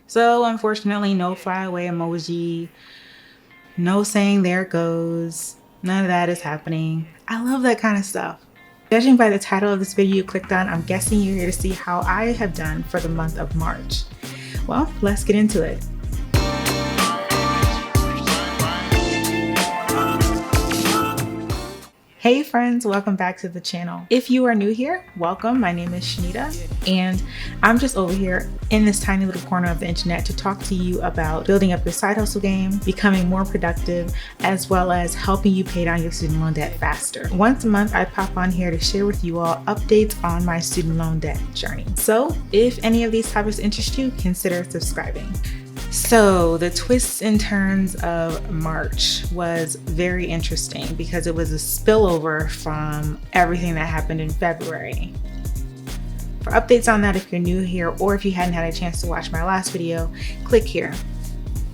So unfortunately, no flyaway emoji, no saying there it goes. None of that is happening. I love that kind of stuff. Judging by the title of this video you clicked on, I'm guessing you're here to see how I have done for the month of March. Well, let's get into it. Hey friends, welcome back to the channel. If you are new here, welcome. My name is Shanita, and I'm just over here in this tiny little corner of the internet to talk to you about building up your side hustle game, becoming more productive, as well as helping you pay down your student loan debt faster. Once a month, I pop on here to share with you all updates on my student loan debt journey. So if any of these topics interest you, consider subscribing. So the twists and turns of March was very interesting because it was a spillover from everything that happened in February. For updates on that, if you're new here or if you hadn't had a chance to watch my last video, click here.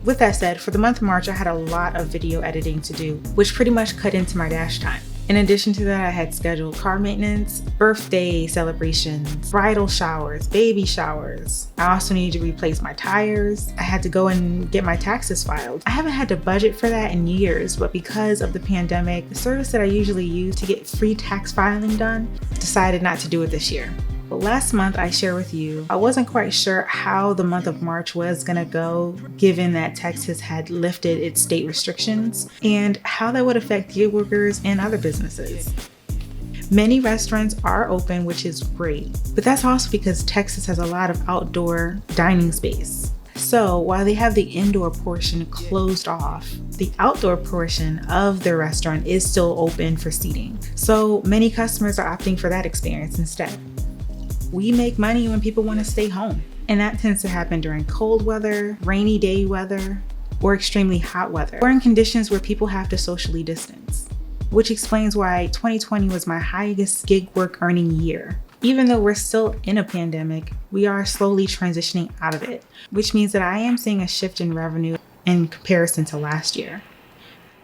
With that said, for the month of March, I had a lot of video editing to do, which pretty much cut into my dash time. In addition to that, I had scheduled car maintenance, birthday celebrations, bridal showers, baby showers. I also needed to replace my tires. I had to go and get my taxes filed. I haven't had to budget for that in years, but because of the pandemic, the service that I usually use to get free tax filing done, decided not to do it this year. But last month I shared with you, I wasn't quite sure how the month of March was gonna go, given that Texas had lifted its state restrictions, and how that would affect gig workers and other businesses. Many restaurants are open, which is great, but that's also because Texas has a lot of outdoor dining space. So while they have the indoor portion closed off, the outdoor portion of their restaurant is still open for seating. So many customers are opting for that experience instead. We make money when people want to stay home, and that tends to happen during cold weather, rainy day weather, or extremely hot weather, or in conditions where people have to socially distance, which explains why 2020 was my highest gig work earning year. Even though we're still in a pandemic, we are slowly transitioning out of it, which means that I am seeing a shift in revenue in comparison to last year.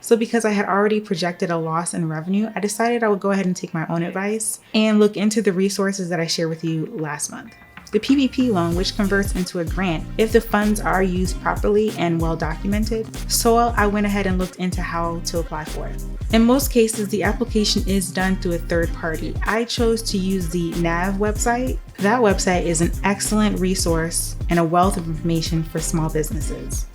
So because I had already projected a loss in revenue, I decided I would go ahead and take my own advice and look into the resources that I shared with you last month. The PPP loan, which converts into a grant if the funds are used properly and well documented. So I went ahead and looked into how to apply for it. In most cases, the application is done through a third party. I chose to use the NAV website. That website is an excellent resource and a wealth of information for small businesses.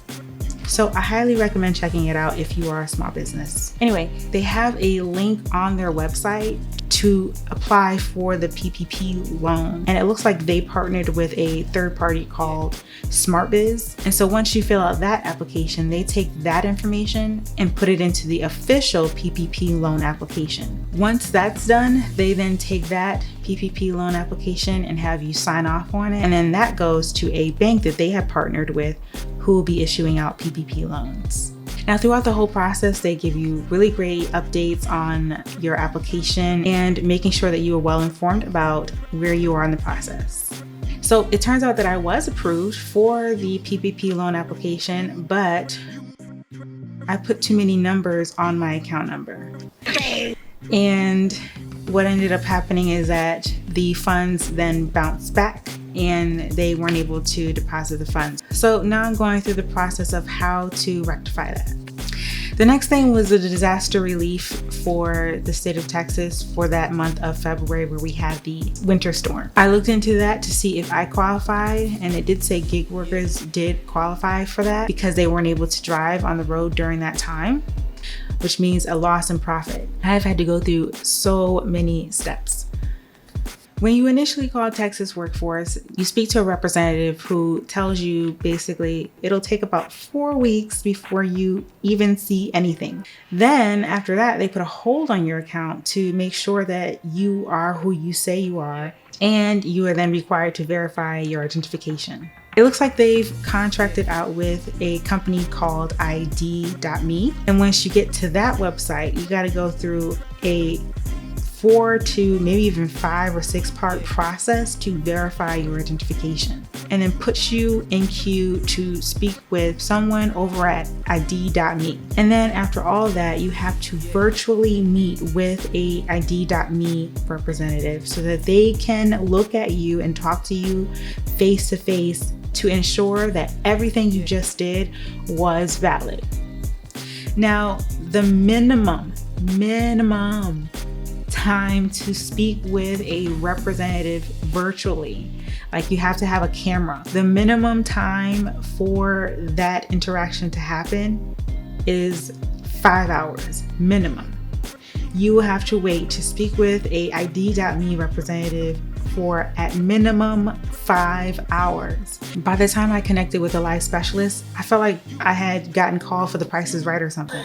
So I highly recommend checking it out if you are a small business. Anyway, they have a link on their website to apply for the PPP loan. And it looks like they partnered with a third party called SmartBiz. And so once you fill out that application, they take that information and put it into the official PPP loan application. Once that's done, they then take that PPP loan application and have you sign off on it. And then that goes to a bank that they have partnered with who will be issuing out PPP loans. Now, throughout the whole process, they give you really great updates on your application and making sure that you are well informed about where you are in the process. So it turns out that I was approved for the PPP loan application, but I put too many numbers on my account number. And what ended up happening is that the funds then bounced back and they weren't able to deposit the funds. So now I'm going through the process of how to rectify that. The next thing was the disaster relief for the state of Texas for that month of February where we had the winter storm. I looked into that to see if I qualified, and it did say gig workers did qualify for that because they weren't able to drive on the road during that time, which means a loss in profit. I've had to go through so many steps. When you initially call Texas Workforce, you speak to a representative who tells you basically it'll take about 4 weeks before you even see anything. Then after that, they put a hold on your account to make sure that you are who you say you are, and you are then required to verify your identification. It looks like they've contracted out with a company called ID.me. And once you get to that website, you got to go through a 4 to maybe even 5 or 6 part process to verify your identification, and then puts you in queue to speak with someone over at ID.me. And then after all that, you have to virtually meet with a ID.me representative so that they can look at you and talk to you face to face to ensure that everything you just did was valid. Now, the minimum time to speak with a representative virtually, like you have to have a camera. The minimum time for that interaction to happen is 5 hours minimum. You will have to wait to speak with a ID.me representative for at minimum 5 hours. By the time I connected with a live specialist, I felt like I had gotten called for The Price is Right or something.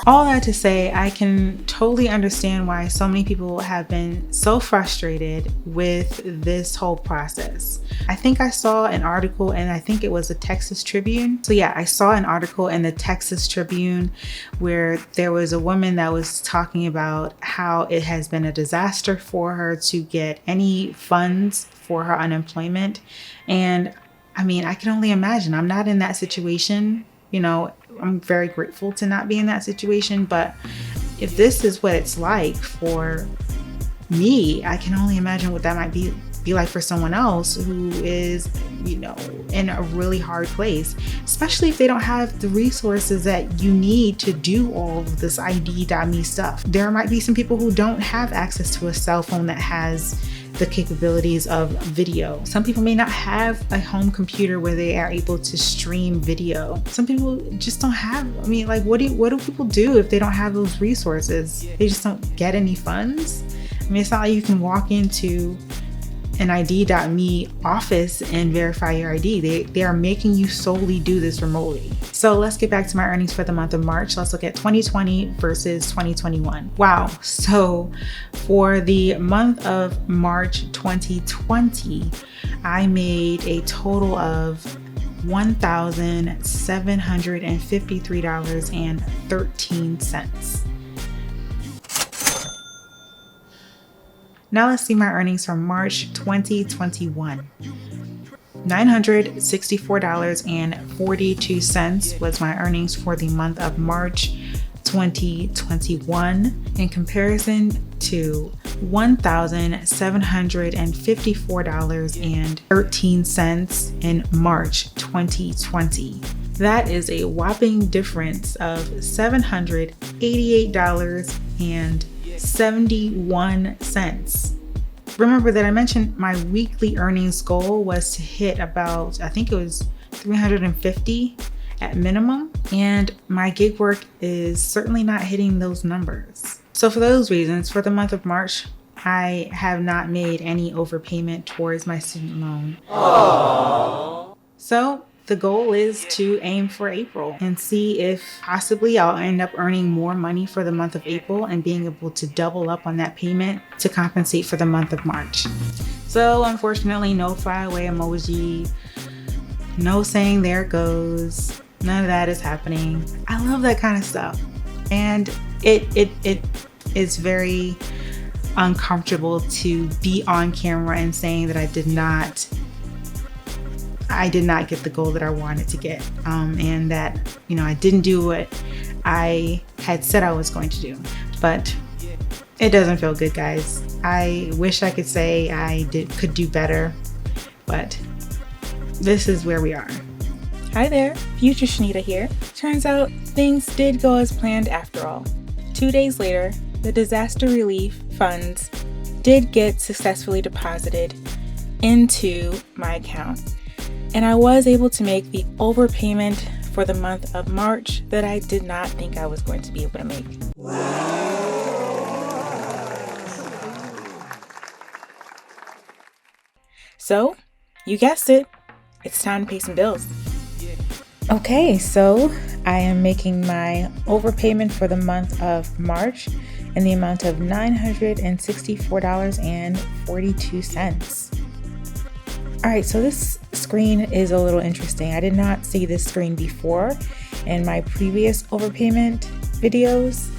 All that to say, I can totally understand why so many people have been so frustrated with this whole process. I think I saw an article, and I think it was the Texas Tribune. So yeah, I saw an article in the Texas Tribune where there was a woman that was talking about how it has been a disaster for her to get any funds for her unemployment. And I mean, I can only imagine. I'm not in that situation, you know. I'm very grateful to not be in that situation, but if this is what it's like for me, I can only imagine what that might be like for someone else who is, you know, in a really hard place, especially if they don't have the resources that you need to do all of this ID.me stuff. There might be some people who don't have access to a cell phone that has the capabilities of video. Some people may not have a home computer where they are able to stream video. Some people just don't have, I mean, like, what do people do if they don't have those resources? They just don't get any funds? I mean, it's not like you can walk into an ID.me office and verify your ID. They are making you solely do this remotely. So let's get back to my earnings for the month of March. Let's look at 2020 versus 2021. Wow. So for the month of March 2020, I made a total of $1,753.13. Now let's see my earnings from March 2021. $964.42 was my earnings for the month of March 2021 in comparison to $1,754.13 in March 2020. That is a whopping difference of $788.71. Remember that I mentioned my weekly earnings goal was to hit about, I think it was 350 at minimum, and my gig work is certainly not hitting those numbers. So for those reasons, for the month of March, I have not made any overpayment towards my student loan. Aww. So the goal is to aim for April and see if possibly I'll end up earning more money for the month of April and being able to double up on that payment to compensate for the month of March. So unfortunately, no fly away emoji, no saying there it goes. None of that is happening. I love that kind of stuff. And it is very uncomfortable to be on camera and saying that I did not get the goal that I wanted to get, and that, you know, I didn't do what I had said I was going to do. But it doesn't feel good, guys. I wish I could say I could do better, but this is where we are. Hi there, Future Shanita here. Turns out things did go as planned after all. 2 days later, the disaster relief funds did get successfully deposited into my account. And I was able to make the overpayment for the month of March that I did not think I was going to be able to make. So, you guessed it, it's time to pay some bills. Okay, so I am making my overpayment for the month of March in the amount of $964.42. All right, so this screen is a little interesting. I did not see this screen before, in my previous overpayment videos.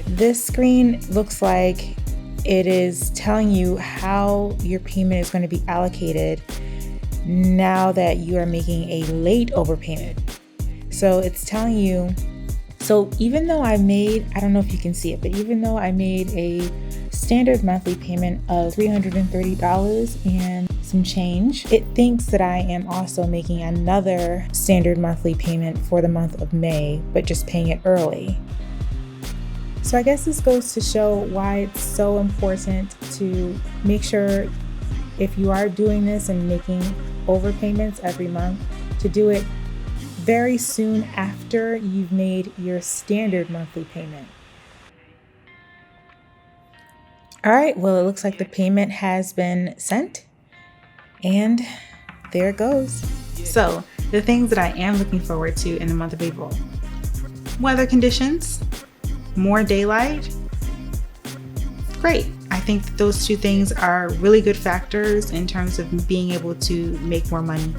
This screen looks like it is telling you how your payment is going to be allocated now that you are making a late overpayment. So it's telling you, so even though I don't know if you can see it, but even though I made a standard monthly payment of $330 and some change, it thinks that I am also making another standard monthly payment for the month of May, but just paying it early. So I guess this goes to show why it's so important to make sure, if you are doing this and making overpayments every month, to do it very soon after you've made your standard monthly payment. All right, well, it looks like the payment has been sent, and there it goes. So the things that I am looking forward to in the month of April: weather conditions, more daylight. Great. I think that those two things are really good factors in terms of being able to make more money.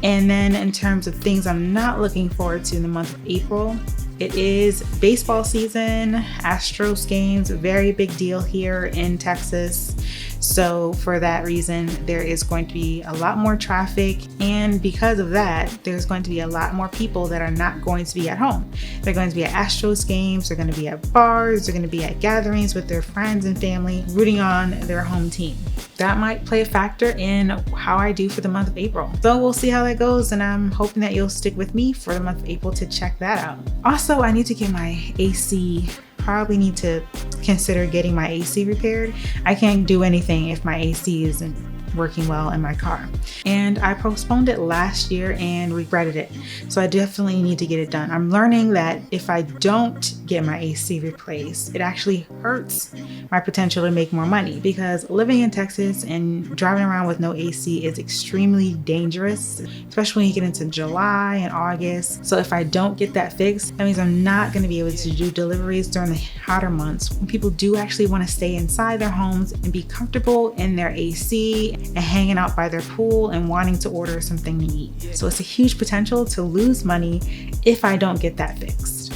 And then in terms of things I'm not looking forward to in the month of April, it is baseball season, Astros games, a very big deal here in Texas. So for that reason, there is going to be a lot more traffic. And because of that, there's going to be a lot more people that are not going to be at home. They're going to be at Astros games, they're going to be at bars, they're going to be at gatherings with their friends and family, rooting on their home team. That might play a factor in how I do for the month of April. So we'll see how that goes, and I'm hoping that you'll stick with me for the month of April to check that out. Also, I need to get my AC. Probably need to consider getting my AC repaired. I can't do anything if my AC isn't working well in my car. And I postponed it last year and regretted it. So I definitely need to get it done. I'm learning that if I don't get my AC replaced, it actually hurts my potential to make more money, because living in Texas and driving around with no AC is extremely dangerous, especially when you get into July and August. So if I don't get that fixed, that means I'm not going to be able to do deliveries during the hotter months when people do actually want to stay inside their homes and be comfortable in their AC and hanging out by their pool and wanting to order something to eat. So it's a huge potential to lose money if I don't get that fixed.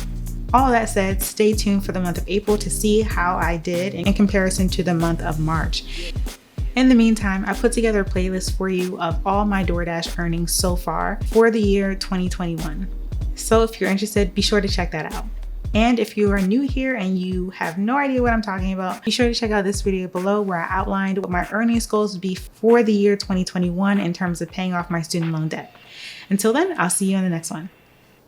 All that said, stay tuned for the month of April to see how I did in comparison to the month of March. In the meantime, I put together a playlist for you of all my DoorDash earnings so far for the year 2021. So if you're interested, be sure to check that out. And if you are new here and you have no idea what I'm talking about, be sure to check out this video below where I outlined what my earnings goals would be for the year 2021 in terms of paying off my student loan debt. Until then, I'll see you in the next one.